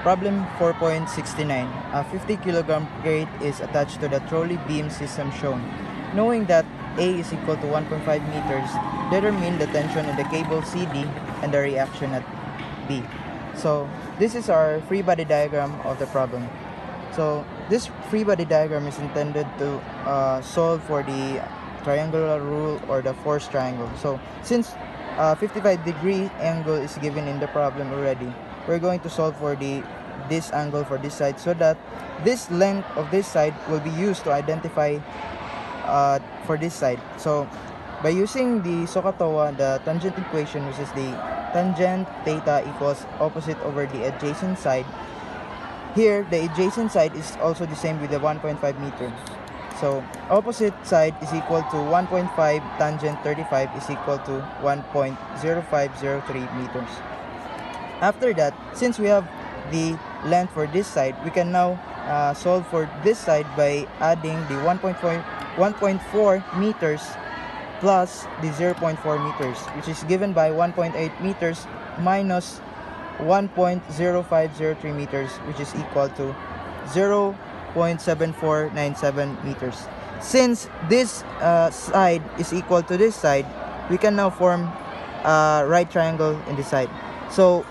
Problem 4.69. A 50 kilogram crate is attached to the trolley beam system shown. Knowing that A is equal to 1.5 meters, determine the tension in the cable CD and the reaction at B. So this is our free body diagram of the problem. So this free body diagram is intended to solve for the triangular rule or the force triangle. So since 55-degree angle is given in the problem already, we're going to solve for this angle for this side, so that this length of this side will be used to identify for this side. So by using the SOHCAHTOA, the tangent equation, which is the tangent theta equals opposite over the adjacent side, here the adjacent side is also the same with the 1.5 meter. So opposite side is equal to 1.5 tangent 35 is equal to 1.0503 meters. After that, since we have the length for this side, we can now solve for this side by adding the 1.4 meters plus the 0.4 meters, which is given by 1.8 meters minus 1.0503 meters, which is equal to 0.7497 meters. Since this side is equal to this side, we can now form a right triangle in this side. So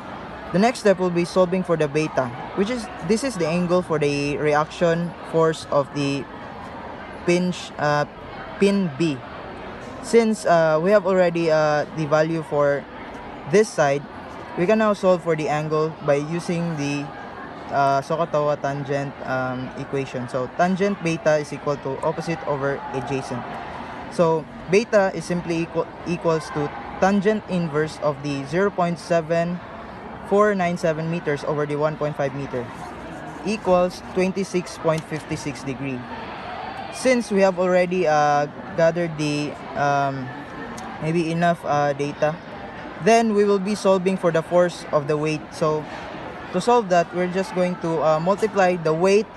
the next step will be solving for the beta, which is this is the angle for the reaction force of the pin B. Since we have already the value for this side, we can now solve for the angle by using the SOHCAHTOA tangent equation. So tangent beta is equal to opposite over adjacent. So beta is simply equals to tangent inverse of the 0.7497 meters over the 1.5 meter equals 26.56 degree. Since we have already gathered the maybe enough data, then we will be solving for the force of the weight. So to solve that, we're just going to multiply the weight,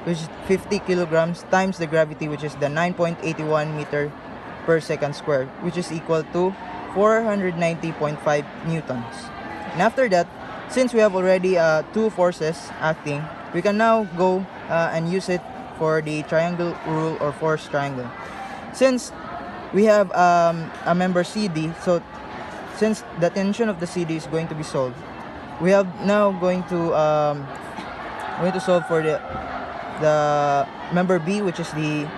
which is 50 kilograms, times the gravity, which is the 9.81 meter per second squared, which is equal to 490.5 newtons. And after that, since we have already two forces acting, we can now go and use it for the triangle rule or force triangle. Since we have a member CD, so since the tension of the CD is going to be solved, we have now going to solve for the member B, which is the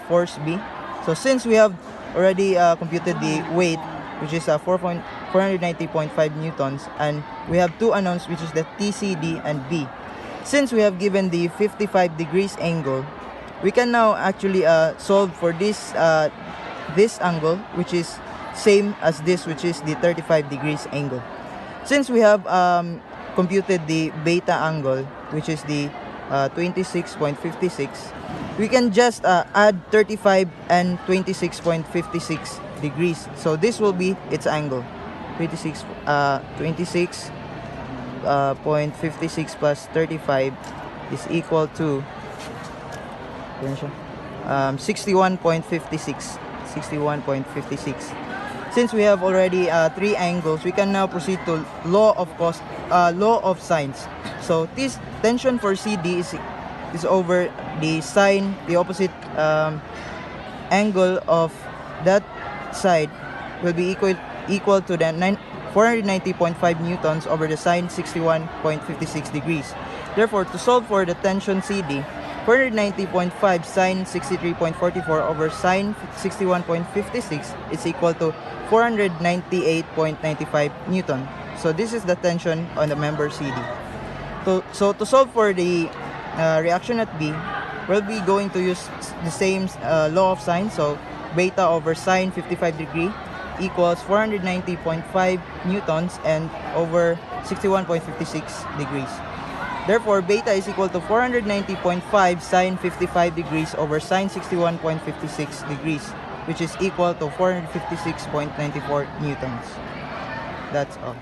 force B. So since we have already computed the weight, which is 490.5 newtons, and we have two unknowns, which is the TCD and B. Since we have given the 55 degrees angle, we can now actually solve for this angle, which is same as this, which is the 35 degrees angle. Since we have computed the beta angle, which is the 26.56, we can just add 35 and 26.56 degrees. So this will be its angle. 26.56 plus 35 is equal to 61.56. Since we have already three angles, we can now proceed to law of sines. So this tension for CD is over the sine, the opposite angle of that side will be equal to the 490.5 newtons over the sine 61.56 degrees. Therefore, to solve for the tension CD, 490.5 sine 63.44 over sine 61.56 is equal to 498.95 newton. So this is the tension on the member CD. So to solve for the reaction at B, we'll be going to use the same law of sine. So beta over sine 55 degree equals 490.5 newtons and over 61.56 degrees. Therefore, beta is equal to 490.5 sine 55 degrees over sine 61.56 degrees, which is equal to 456.94 newtons. That's all.